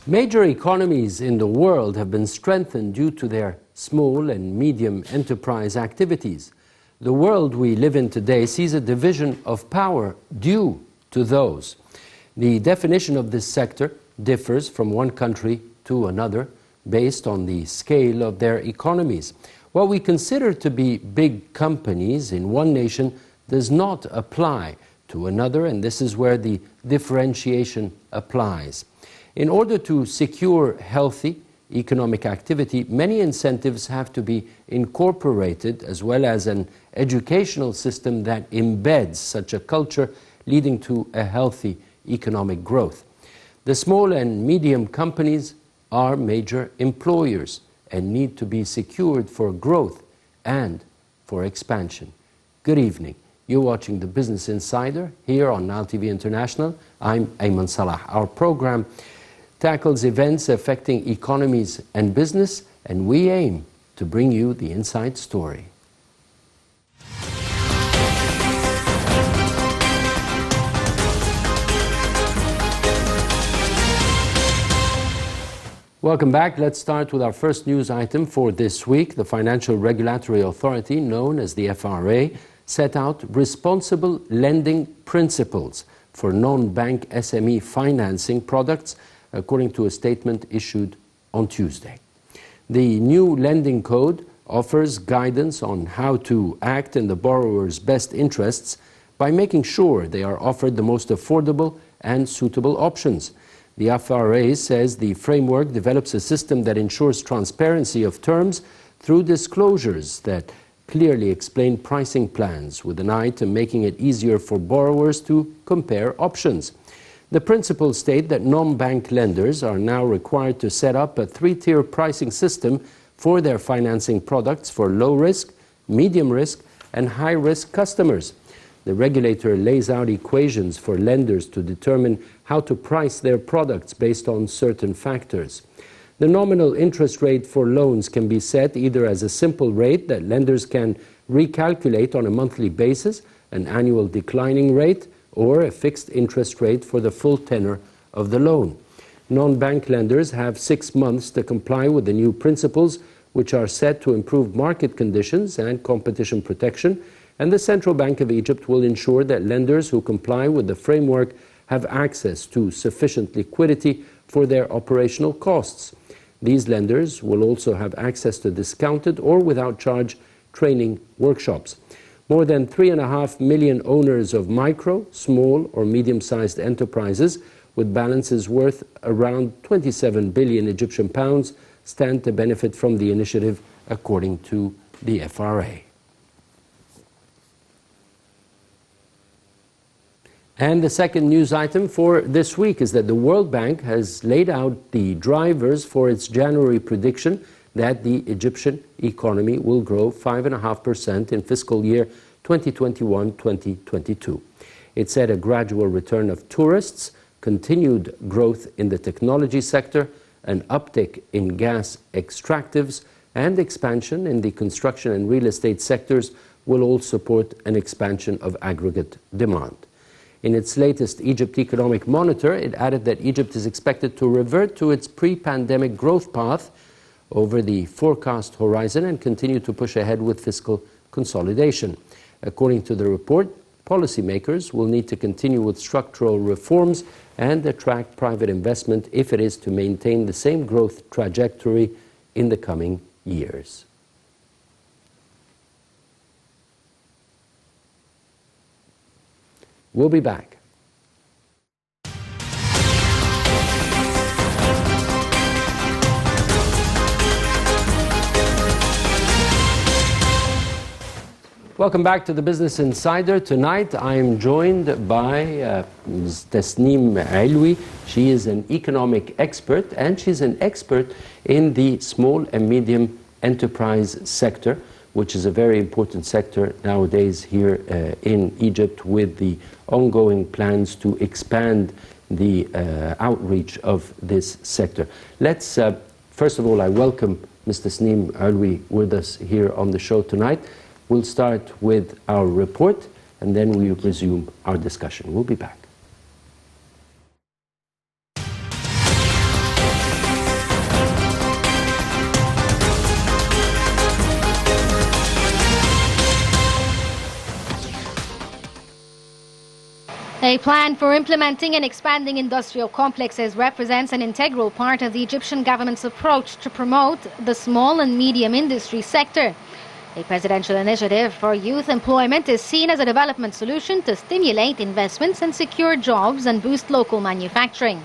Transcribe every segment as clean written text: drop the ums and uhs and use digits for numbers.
Major economies in the world have been strengthened due to their small and medium enterprise activities. The world we live in today sees a division of power due to those. The definition of this sector differs from one country to another based on the scale of their economies. What we consider to be big companies in one nation does not apply to another, and this is where the differentiation applies. In order to secure healthy economic activity, many incentives have to be incorporated, as well as an educational system that embeds such a culture, leading to a healthy economic growth. The small and medium companies are major employers and need to be secured for growth and for expansion. Good evening. You're watching the Business Insider here on Nile TV International. I'm Ayman Salah. Our program tackles events affecting economies and business, and we aim to bring you the inside story. Welcome back. Let's start with our first news item for this week. The Financial Regulatory Authority, known as the FRA, set out responsible lending principles for non-bank SME financing products, according to a statement issued on Tuesday. The new lending code offers guidance on how to act in the borrower's best interests by making sure they are offered the most affordable and suitable options. The FRA says the framework develops a system that ensures transparency of terms through disclosures that clearly explain pricing plans, with an eye to making it easier for borrowers to compare options. The principles state that non-bank lenders are now required to set up a three-tier pricing system for their financing products for low-risk, medium-risk, and high-risk customers. The regulator lays out equations for lenders to determine how to price their products based on certain factors. The nominal interest rate for loans can be set either as a simple rate that lenders can recalculate on a monthly basis, an annual declining rate, or a fixed interest rate for the full tenor of the loan. Non-bank lenders have 6 months to comply with the new principles, which are set to improve market conditions and competition protection, and the Central Bank of Egypt will ensure that lenders who comply with the framework have access to sufficient liquidity for their operational costs. These lenders will also have access to discounted or without charge training workshops. More than 3.5 million owners of micro, small or medium-sized enterprises with balances worth around 27 billion Egyptian pounds stand to benefit from the initiative, according to the FRA. And the second news item for this week is that the World Bank has laid out the drivers for its January prediction that the Egyptian economy will grow 5.5% in fiscal year 2021-2022. It said a gradual return of tourists, continued growth in the technology sector, an uptick in gas extractives, and expansion in the construction and real estate sectors will all support an expansion of aggregate demand. In its latest Egypt Economic Monitor, it added that Egypt is expected to revert to its pre-pandemic growth path over the forecast horizon and continue to push ahead with fiscal consolidation. According to the report, policymakers will need to continue with structural reforms and attract private investment if it is to maintain the same growth trajectory in the coming years. We'll be back. Welcome back to the Business Insider. Tonight I am joined by Ms. Tasneem Alwi. She is an economic expert, and she's an expert in the small and medium enterprise sector, which is a very important sector nowadays here in Egypt, with the ongoing plans to expand the outreach of this sector. Let's, first of all, I welcome Ms. Tasneem Alwi with us here on the show tonight. We'll start with our report, and then we'll resume our discussion. We'll be back. A plan for implementing and expanding industrial complexes represents an integral part of the Egyptian government's approach to promote the small and medium industry sector. A presidential initiative for youth employment is seen as a development solution to stimulate investments and secure jobs and boost local manufacturing.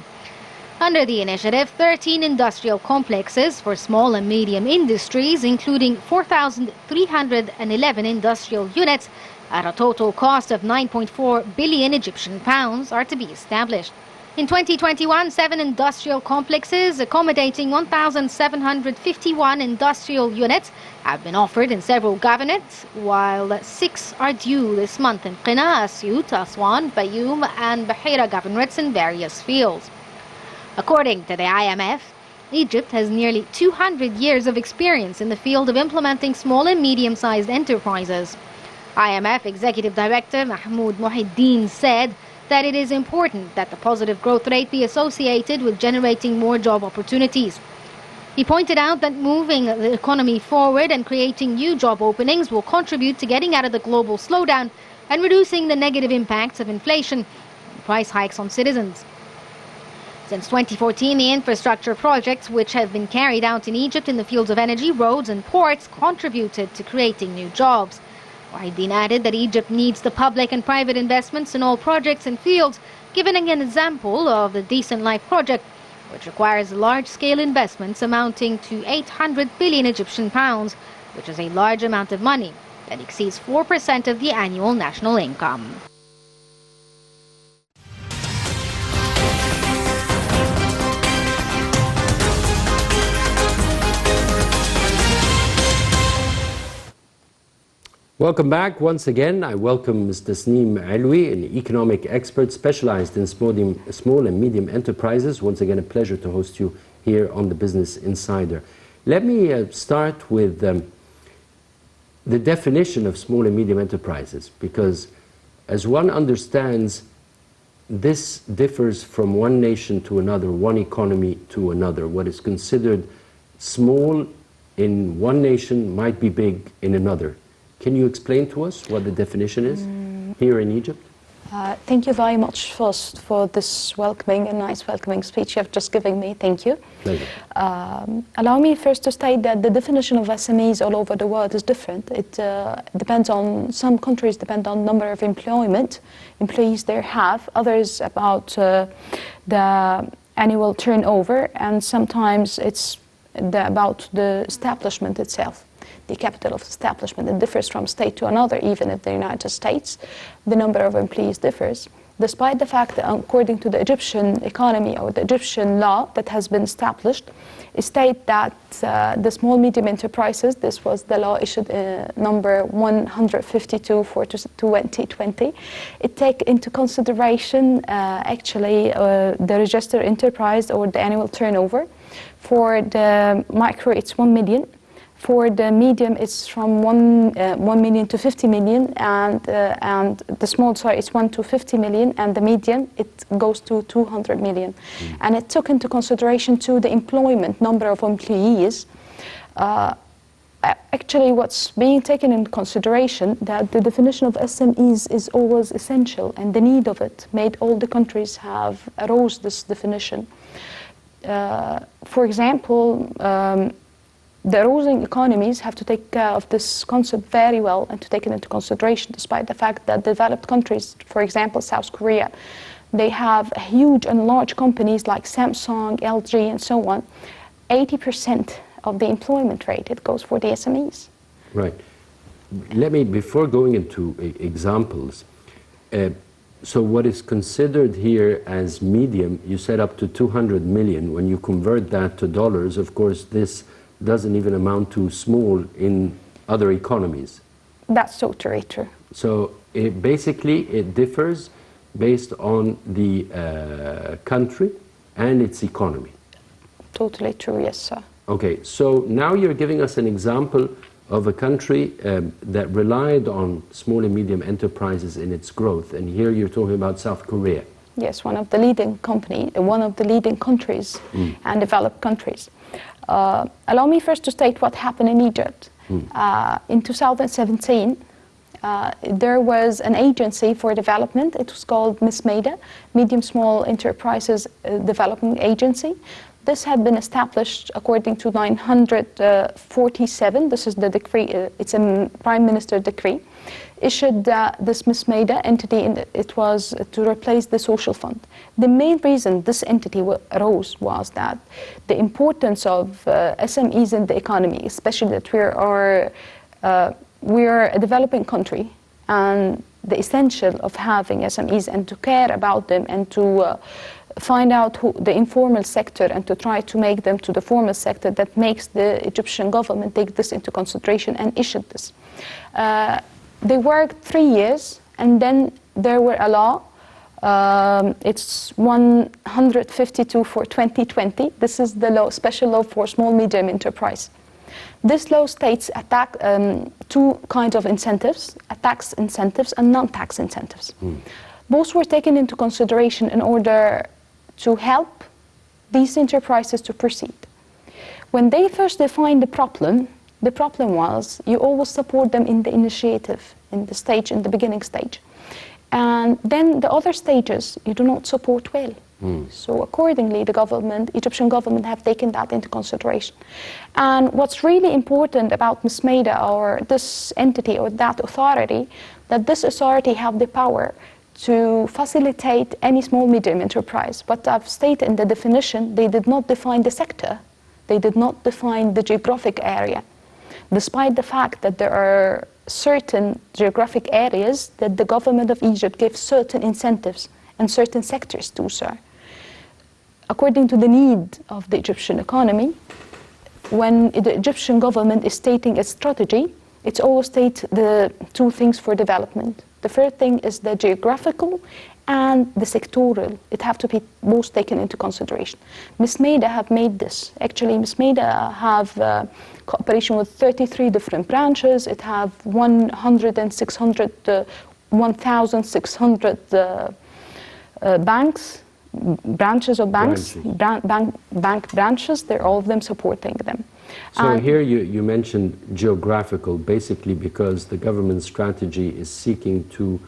Under the initiative, 13 industrial complexes for small and medium industries, including 4,311 industrial units, at a total cost of 9.4 billion Egyptian pounds, are to be established. In 2021, 7 industrial complexes accommodating 1,751 industrial units have been offered in several governorates, while 6 are due this month in Qina, Asyut, Aswan, Fayoum and Bahira governorates in various fields. According to the IMF, Egypt has nearly 200 years of experience in the field of implementing small and medium-sized enterprises. IMF Executive Director Mahmoud Mohiddin said that it is important that the positive growth rate be associated with generating more job opportunities. He pointed out that moving the economy forward and creating new job openings will contribute to getting out of the global slowdown and reducing the negative impacts of inflation and price hikes on citizens. Since 2014, the infrastructure projects which have been carried out in Egypt in the fields of energy, roads and ports contributed to creating new jobs. Mohiddin added that Egypt needs the public and private investments in all projects and fields, giving an example of the Decent Life project, which requires large-scale investments amounting to 800 billion Egyptian pounds, which is a large amount of money that exceeds 4% of the annual national income. Welcome back. Once again, I welcome Ms. Tasneem Alwi, an economic expert specialized in small and medium enterprises. Once again, a pleasure to host you here on the Business Insider. Let me start with the definition of small and medium enterprises, because as one understands, this differs from one nation to another, one economy to another. What is considered small in one nation might be big in another. Can you explain to us what the definition is here in Egypt? Thank you very much first for this welcoming and nice welcoming speech you have just given me. Thank you. Pleasure. Allow me first to state that the definition of SMEs all over the world is different. It depends on, some countries depend on number of employees they have, others about the annual turnover, and sometimes it's about the establishment itself. The capital of establishment. It differs from state to another, even in the United States. The number of employees differs. Despite the fact that according to the Egyptian economy or the Egyptian law that has been established, it states that the small medium enterprises, this was the law issued number 152 for 2020, it take into consideration actually the registered enterprise or the annual turnover. For the micro, it's 1 million. For the medium, it's from 1 million to 50 million, and the small, sorry, it's 1 to 50 million, and the medium, it goes to 200 million. And it took into consideration too the employment, number of employees. Actually, what's being taken into consideration, that the definition of SMEs is always essential, and the need of it made all the countries have arose this definition. For example, the rising economies have to take care of this concept very well and to take it into consideration, despite the fact that developed countries, for example, South Korea, they have huge and large companies like Samsung, LG, and so on. 80% of the employment rate, it goes for the SMEs. Right. Let me, before going into examples, so what is considered here as medium, you said up to 200 million. When you convert that to dollars, of course, this doesn't even amount to small in other economies. That's totally true. So basically it differs based on the country and its economy. Totally true, yes, sir. Okay, so now you're giving us an example of a country that relied on small and medium enterprises in its growth, and here you're talking about South Korea. Yes, one of the leading countries and developed countries. Allow me first to state what happened in Egypt. In 2017, There was an agency for development. It was called MISMEDA, Medium Small Enterprises Development Agency. This had been established according to 947. This is the decree. It's a Prime Minister decree. Issued this MISMEDA entity, and it was to replace the social fund. The main reason this entity arose was that the importance of SMEs in the economy, especially that we are a developing country, and the essential of having SMEs and to care about them and to find out the informal sector and to try to make them to the formal sector, that makes the Egyptian government take this into consideration and issued this. They worked 3 years, and then there were a law. It's 152 for 2020. This is the law, special law for small medium enterprise. This law states two kinds of incentives: tax incentives and non-tax incentives. Both were taken into consideration in order to help these enterprises to proceed. When they first defined the problem was you always support them in the initiative, in the beginning stage. And then the other stages you do not support well. So accordingly, the Egyptian government have taken that into consideration. And what's really important about MISMEDA, or this entity or that authority, that this authority have the power to facilitate any small medium enterprise. But I've stated in the definition, they did not define the sector. They did not define the geographic area, despite the fact that there are certain geographic areas that the government of Egypt gives certain incentives and certain sectors to, sir. According to the need of the Egyptian economy, when the Egyptian government is stating its strategy, it's always state the two things for development. The first thing is the geographical and the sectoral. It have to be both taken into consideration. MISMEDA have made this. Actually, MISMEDA have cooperation with 33 different branches. It have 1,600 banks, branches of banks, bank branches. They're all of them supporting them. So here you mentioned geographical, basically because the government strategy is seeking to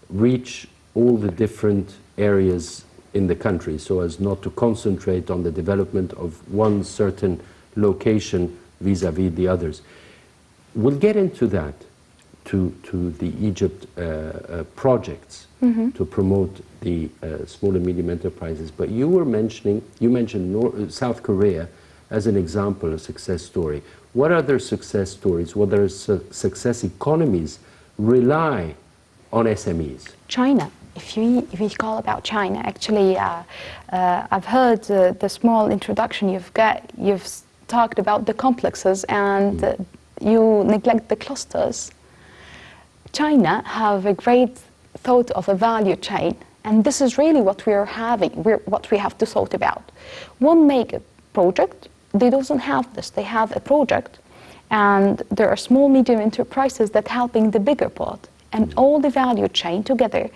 reach all the different areas in the country so as not to concentrate on the development of one certain location vis-à-vis the others. We'll get into that, to the Egypt projects to promote the small and medium enterprises. But you mentioned South Korea as an example, a success story. What other success stories, what other success economies rely on SMEs? China. If you call about China, actually, I've heard the small introduction you've talked about the complexes and you neglect the clusters. China have a great thought of a value chain, and this is really what we are having, what we have to thought about. One mega project, they don't have this. They have a project, and there are small, medium enterprises that helping the bigger part, and all the value chain together.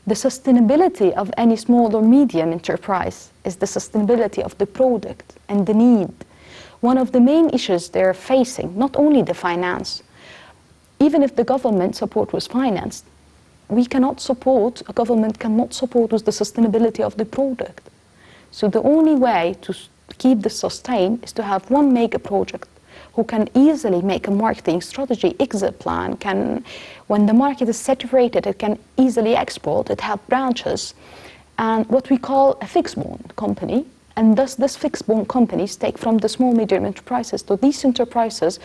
The sustainability of any small or medium enterprise is the sustainability of the product and the need. One of the main issues they're facing, not only the finance, even if the government support was financed, a government cannot support with the sustainability of the product. So the only way to keep this sustained is to have one mega project who can easily make a marketing strategy, exit plan, when the market is saturated, it can easily export, it have branches, and what we call a fixed bond company. And thus, this fixed bond companies take from the small, medium enterprises. So these enterprises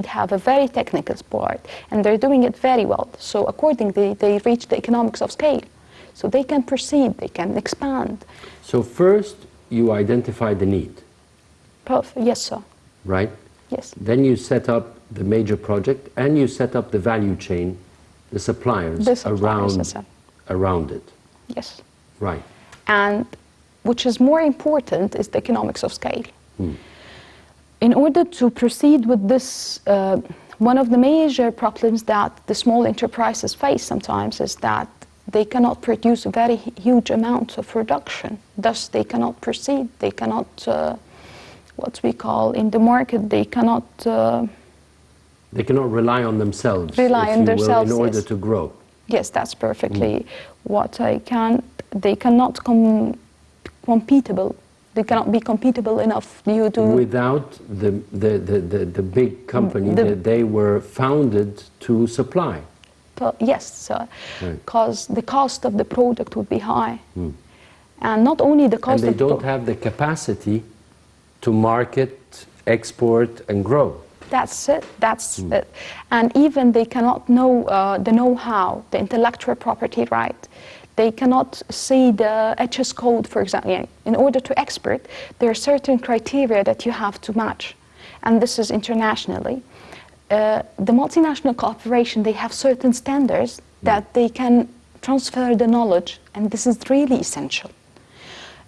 have a very technical part, and they're doing it very well. So accordingly, they reach the economics of scale. So they can proceed, they can expand. So first, you identify the need. Yes, sir. Right? Yes. Then you set up the major project, and you set up the value chain, the suppliers around it. Yes. Right. And which is more important is the economics of scale. In order to proceed with this, one of the major problems that the small enterprises face sometimes is that they cannot produce a very huge amount of production. Thus, they cannot proceed. They cannot, what we call in the market, they cannot They cannot rely on themselves, Rely if on you will, themselves, in order yes. to grow. Yes, that's perfectly what I can. They cannot competable. They cannot be competable enough due to Without the big company that they were founded to supply. yes, Right. because the cost of the product would be high, and not only the And cost they of don't have the capacity to market, export, and grow. That's it. That's it. And even they cannot know the know-how, the intellectual property right. They cannot see the HS code, for example. In order to export, there are certain criteria that you have to match, and this is internationally. The multinational corporation, they have certain standards that they can transfer the knowledge, and this is really essential.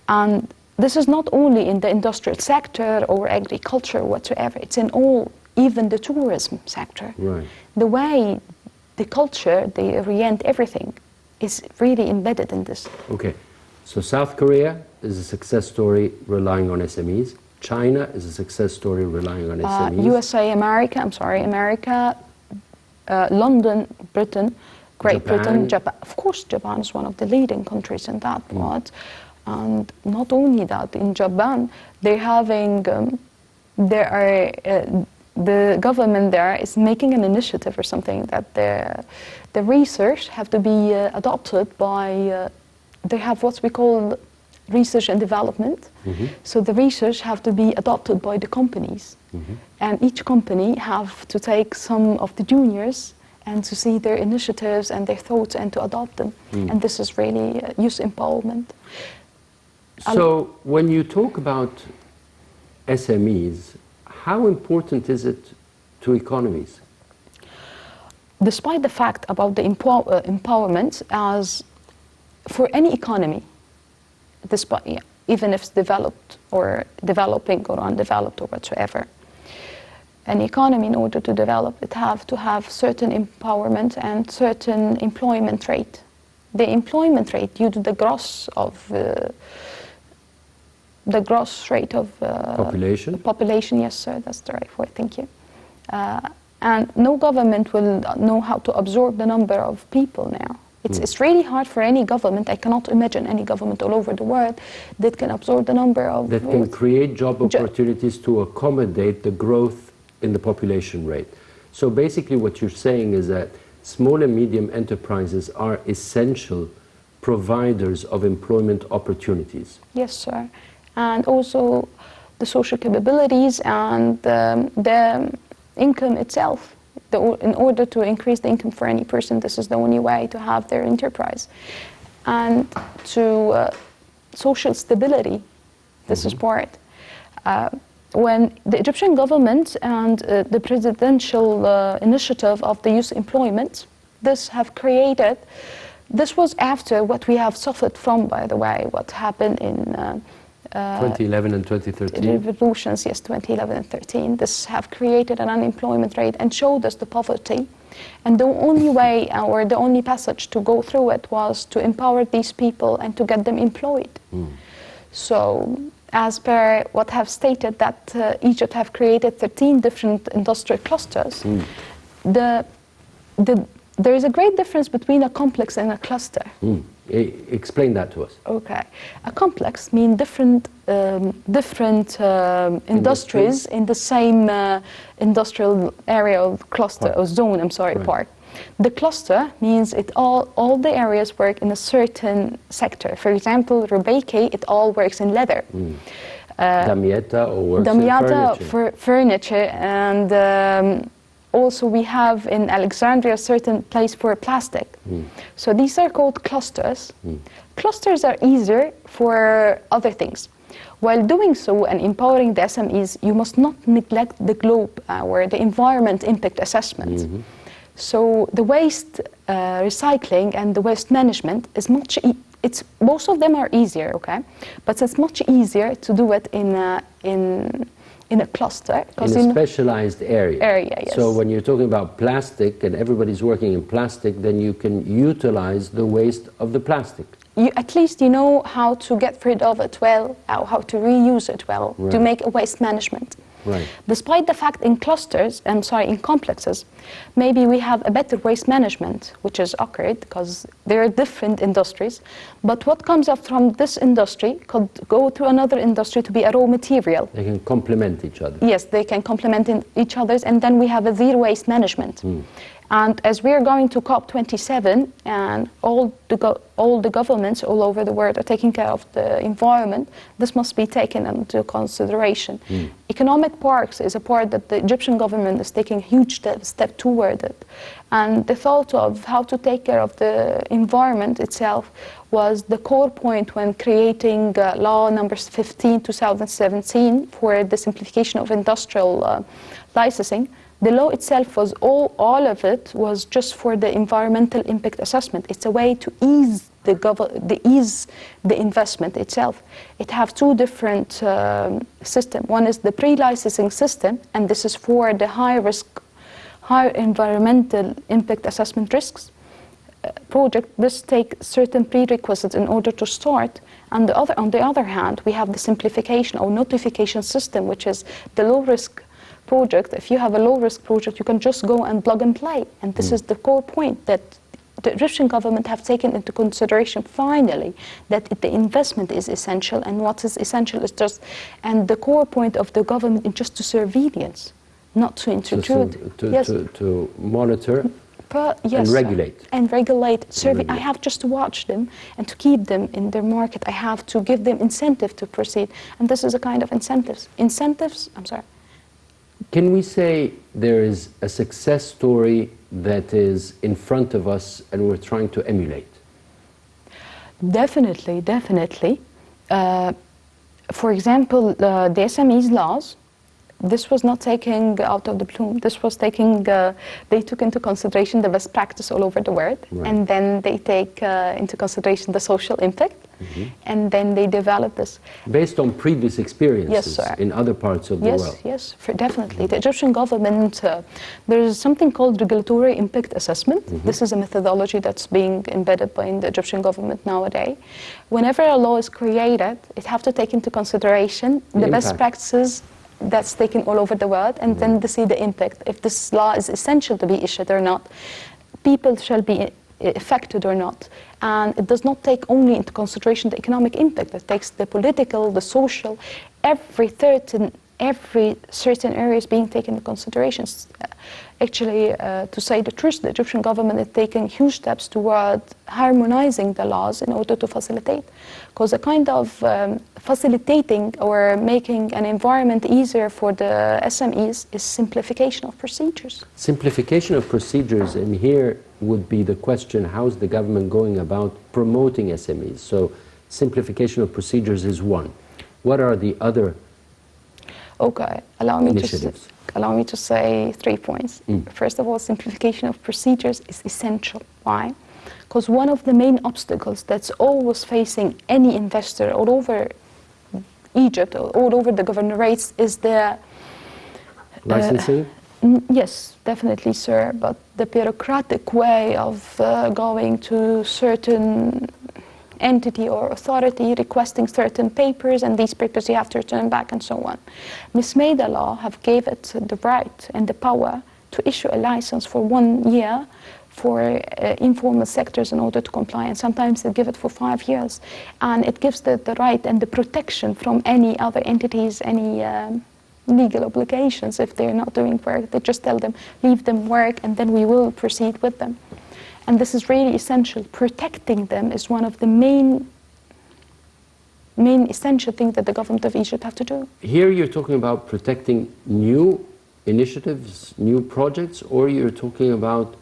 And this is not only in the industrial sector or agriculture whatsoever, it's in all, even the tourism sector. Right. The way the culture, they orient everything is really embedded in this. Okay, so South Korea is a success story relying on SMEs. China is a success story relying on SMEs. USA, America, London, Britain, Great Britain, Japan. Of course, Japan is one of the leading countries in that part. And not only that, in Japan, they're having, the government there is making an initiative or something that the research have to be adopted by, they have what we call research and development. So the research have to be adopted by the companies. And each company have to take some of the juniors and to see their initiatives and their thoughts and to adopt them. And this is really youth empowerment. So when you talk about SMEs, how important is it to economies? Despite the fact about the empowerment, as for any economy, despite, even if it's developed or developing or undeveloped or whatsoever, an economy in order to develop, it have to have certain empowerment and certain employment rate. The employment rate due to the gross rate of population, yes sir, that's the right word, thank you. And no government will know how to absorb the number of people now. It's really hard for any government. I cannot imagine any government all over the world that can absorb the number of... That can create job opportunities to accommodate the growth in the population rate. So basically what you're saying is that small and medium enterprises are essential providers of employment opportunities. Yes, sir. And also the social capabilities and the income itself. In order to increase the income for any person, this is the only way to have their enterprise. And to social stability, this is part. When the Egyptian government and the presidential initiative of the youth employment, this was after what we have suffered from, by the way, what happened in 2011 and 2013. Revolutions, yes, 2011 and 13. This have created an unemployment rate and showed us the poverty. And the only way, or the only passage to go through it was to empower these people and to get them employed. So, as per what have stated that Egypt have created 13 different industrial clusters, there is a great difference between a complex and a cluster. Explain that to us. Okay. A complex means different industries in the same industrial area or cluster or zone, part. The cluster means all the areas work in a certain sector. For example, Rubaiki, it all works in leather. Damietta works in furniture. For furniture, and also we have in Alexandria a certain place for plastic. So these are called clusters. Clusters are easier for other things. While doing so and empowering the SMEs, you must not neglect the globe or the environment impact assessment. So the waste recycling and the waste management is both of them are easier, okay? But it's much easier to do it in a cluster. In a specialized area. Yes. So when you're talking about plastic and everybody's working in plastic, then you can utilize the waste of the plastic. At least you know how to get rid of it well, how to reuse it well, to make a waste management. Right. Despite the fact in in complexes, maybe we have a better waste management, which has occurred because there are different industries. But what comes up from this industry could go to another industry to be a raw material. They can complement each other. Yes, they can complement each other's, and then we have a zero waste management. And as we are going to COP27, and all the governments all over the world are taking care of the environment, this must be taken into consideration. Economic parks is a part that the Egyptian government is taking a huge step toward it. And the thought of how to take care of the environment itself was the core point when creating law number 15, 2017 for the simplification of industrial licensing. The law itself was all of it was just for the environmental impact assessment. It's a way to ease the investment itself. It have two different systems. One is the pre-licensing system, and this is for the high environmental impact assessment risks project. This takes certain prerequisites in order to start. And on the other hand, we have the simplification or notification system, which is the low risk project. If you have a low-risk project, you can just go and plug and play. And this is the core point that the Egyptian government have taken into consideration finally, that the investment is essential, and what is essential is just, and the core point of the government is just to surveillance, not to intrude. To monitor yes, and regulate. I have just to watch them and to keep them in their market. I have to give them incentive to proceed. And this is a kind of incentives. Can we say there is a success story that is in front of us and we're trying to emulate? Definitely. For example, the SMEs laws, this was not taken out of the blue. This was they took into consideration the best practice all over the world, right. And then they take into consideration the social impact, and then they develop this. Based on previous experiences, yes, sir. In other parts of the world? Yes, definitely. The Egyptian government, there is something called regulatory impact assessment. This is a methodology that's being embedded by the Egyptian government nowadays. Whenever a law is created, it has to take into consideration the best practices that's taken all over the world, and then to see the impact, if this law is essential to be issued or not, people shall be affected or not. And it does not take only into consideration the economic impact, it takes the political, the social, every certain area is being taken into consideration. Actually, to say the truth, the Egyptian government is taking huge steps toward harmonizing the laws in order to facilitate. Because a kind of facilitating or making an environment easier for the SMEs is simplification of procedures. Simplification of procedures, and here would be the question, how is the government going about promoting SMEs? So simplification of procedures is one. What are the other allow me to say 3 points. First of all, simplification of procedures is essential. Why? Because one of the main obstacles that's always facing any investor all over Egypt, or all over the governorates, is the licensing? Yes, definitely, sir. But the bureaucratic way of going to certain entity or authority requesting certain papers, and these papers you have to return back, and so on. Ms. Maida law have gave it the right and the power to issue a license for 1 year for informal sectors in order to comply, and sometimes they give it for 5 years, and it gives the right and the protection from any other entities, any legal obligations if they're not doing work. They just tell them, leave them work, and then we will proceed with them. And this is really essential. Protecting them is one of the main essential things that the government of Egypt have to do. Here you're talking about protecting new initiatives, new projects, or you're talking about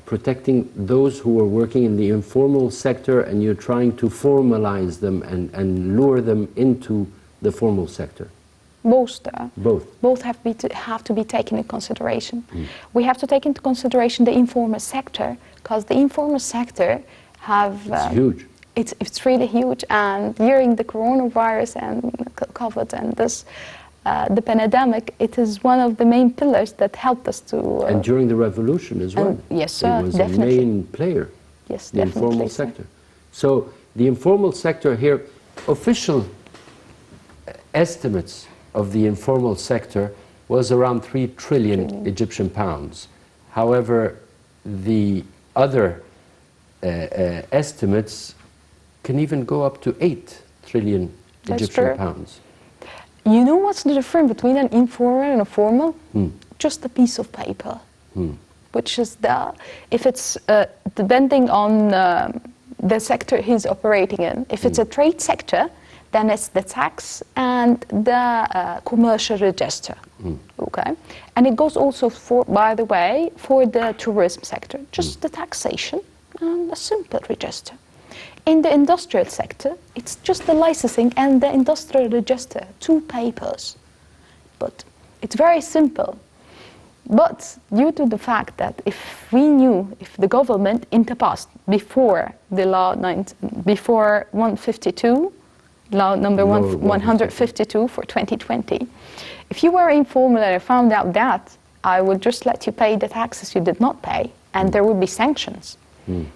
protecting those who are working in the informal sector, and you're trying to formalize them and lure them into the formal sector? Both have to be taken into consideration. We have to take into consideration the informal sector, because the informal sector it's huge. It's really huge, and during the coronavirus and COVID and this the pandemic, it is one of the main pillars that helped us to. And during the revolution as well. Yes, sir. It was definitely a main player. Yes, the definitely, informal sir. sector. So the informal sector here, official estimates of the informal sector was around 3 trillion Egyptian pounds. However, the other estimates can even go up to 8 trillion That's Egyptian true. pounds. You know what's the difference between an informal and a formal? Just a piece of paper, which is if it's depending on the sector he's operating in. If it's a trade sector, then it's the tax and the commercial register. Okay, and it goes also for, by the way, for the tourism sector, just the taxation and a simple register. In the industrial sector, it's just the licensing and the industrial register, 2 papers. But it's very simple. But due to the fact that if the government in the past, before the law, before 152, law number 152 for 2020, if you were informal and found out that, I would just let you pay the taxes you did not pay, and there would be sanctions.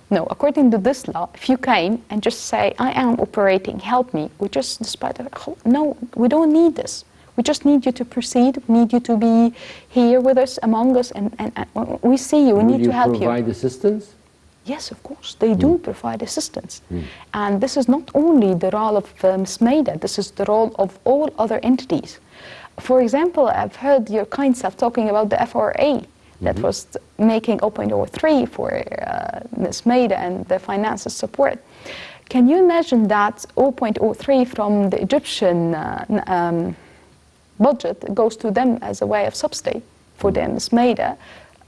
No, according to this law, if you came and just say, I am operating, help me, we just, despite of, no, we don't need this. We just need you to proceed, we need you to be here with us, among us, and we see you, we need to help you. Will you provide assistance? Yes, of course, they do provide assistance. And this is not only the role of Ms. Maida, this is the role of all other entities. For example, I've heard your kind self talking about the FRA that was making 0.03 for Ms. Maida and the finances support. Can you imagine that 0.03 from the Egyptian budget goes to them as a way of subsidy for the Ms. Maida?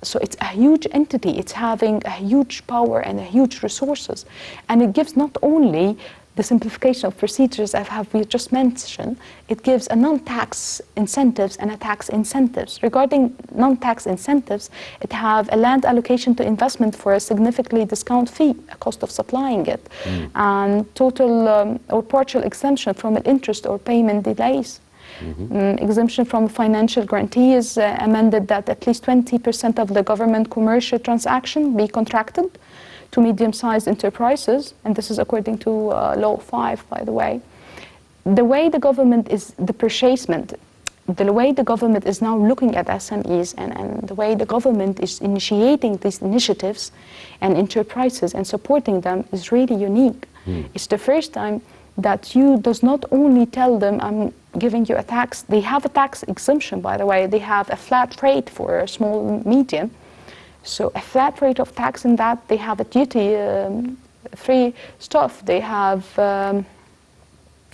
So it's a huge entity, it's having a huge power and a huge resources. And it gives not only the simplification of procedures we just mentioned, it gives a non-tax incentives and a tax incentives. Regarding non-tax incentives, it have a land allocation to investment for a significantly discount fee, a cost of supplying it, and total or partial exemption from interest or payment delays. Exemption from financial guarantee is amended that at least 20% of the government commercial transaction be contracted to medium-sized enterprises, and this is according to Law 5, by the way. The way the government is, the way the government is now looking at SMEs and the way the government is initiating these initiatives and enterprises and supporting them is really unique. It's the first time that you does not only tell them, I'm giving you a tax, they have a tax exemption, by the way, they have a flat rate for a small medium. So a flat rate of tax in that, they have a duty-free stuff. They have a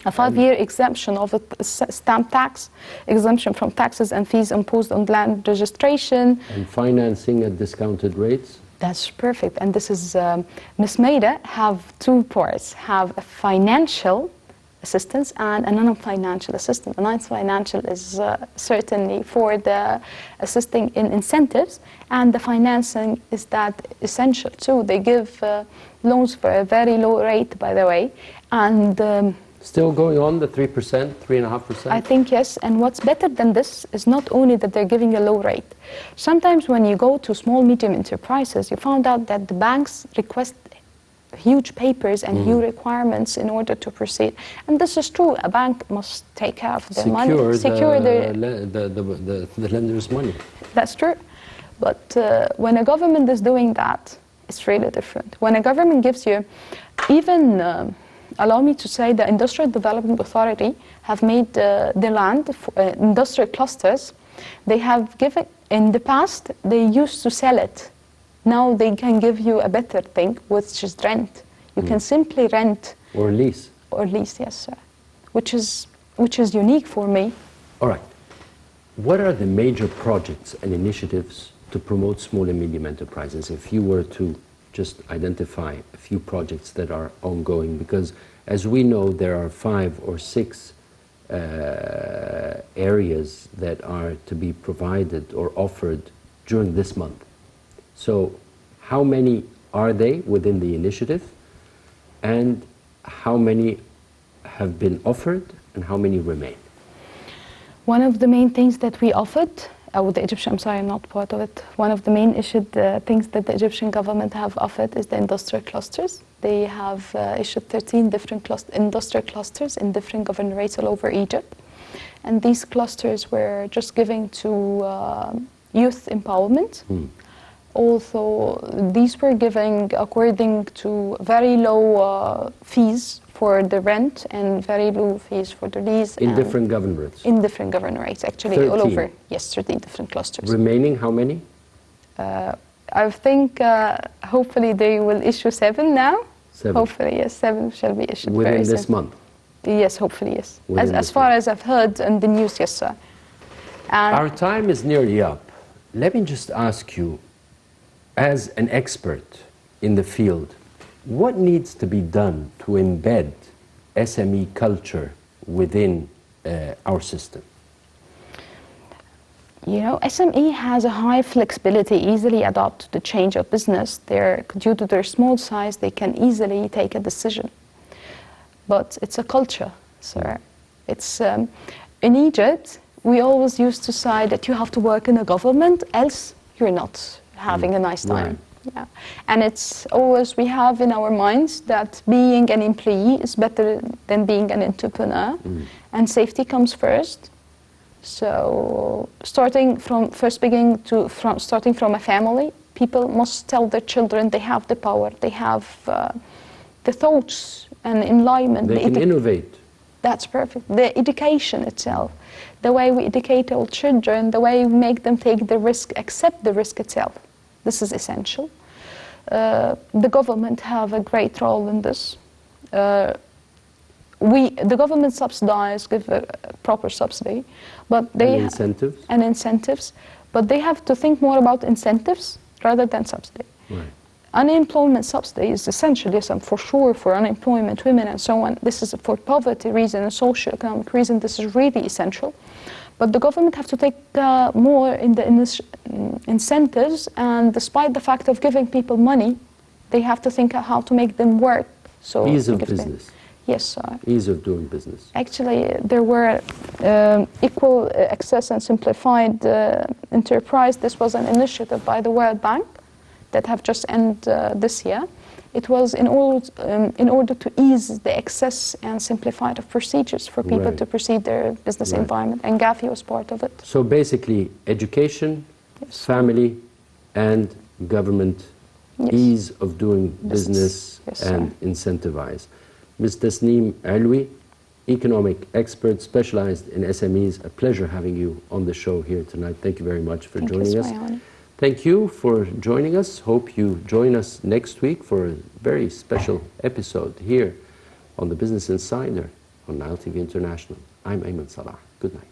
5-year exemption of a stamp tax, exemption from taxes and fees imposed on land registration. And financing at discounted rates? That's perfect. And this is, Ms. Maida have 2 parts, have a financial assistance and a non-financial assistance. A non-financial is certainly for the assisting in incentives, and the financing is that essential too. They give loans for a very low rate, by the way, and still going on the 3%, 3.5%? I think yes, and what's better than this is not only that they're giving a low rate. Sometimes when you go to small, medium enterprises, you found out that the banks request huge papers and huge requirements in order to proceed. And this is true. A bank must take care of their money, secure the lender's money. That's true. But when a government is doing that, it's really different. When a government gives you, even, allow me to say, the Industrial Development Authority have made the land for industrial clusters. They have given, in the past, they used to sell it. Now they can give you a better thing, which is rent. You can simply rent. Or lease. Or lease, yes, sir. Which is unique for me. All right. What are the major projects and initiatives to promote small and medium enterprises? If you were to just identify a few projects that are ongoing, because as we know, there are 5 or 6 areas that are to be provided or offered during this month. So how many are they within the initiative, and how many have been offered, and how many remain? One of the main things that we offered, the Egyptian, I'm sorry, I'm not part of it. One of the main things that the Egyptian government have offered is the industrial clusters. They have issued 13 different industrial clusters in different governorates all over Egypt. and these clusters were just given to youth empowerment. Also, these were given according to very low fees for the rent and very low fees for the lease. In different governorates? In different governorates, actually, 13. all over. Yes, 13 different clusters. Remaining, how many? I think hopefully they will issue 7 now. 7. Hopefully, yes, 7 shall be issued Within very this soon. month? Yes, hopefully, yes. Within As this far month. as I've heard in the news, yes, sir. And Our time is nearly up. Let me just ask you, as an expert in the field, what needs to be done to embed SME culture within our system? you know, SME has a high flexibility, easily adapt to the change of business. Due to their small size, they can easily take a decision. But it's a culture, sir. It's in Egypt, we always used to say that you have to work in a government, else you're not having a nice time. Right. Yeah. And it's always, we have in our minds that being an employee is better than being an entrepreneur, and safety comes first. So starting from a family, people must tell their children they have the power, they have the thoughts and enlightenment. They can innovate. That's perfect. The education itself, the way we educate our children, the way we make them take the risk, accept the risk itself. This is essential. The government have a great role in this. The government subsidize, give a proper subsidy, but they incentives, but they have to think more about incentives rather than subsidy. Right. Unemployment subsidy is essentially for sure for unemployment women and so on. This is for poverty reason and socio-economic reason. This is really essential. But the government have to take more in the incentives, and despite the fact of giving people money, they have to think of how to make them work. So ease of business. Yes, sir. Ease of doing business. Actually, there were equal access and simplified enterprise. This was an initiative by the World Bank that have just ended this year. It was in order to ease the access and simplify the procedures for people to proceed their business environment, and Gafi was part of it. So basically, education, family, and government, ease of doing business and incentivize. Ms. Tasneem Alwi, economic expert specialized in SMEs, a pleasure having you on the show here tonight. Thank you very much for joining us. Thank you for joining us. Hope you join us next week for a very special episode here on the Business Insider on Nile TV International. I'm Ayman Salah. Good night.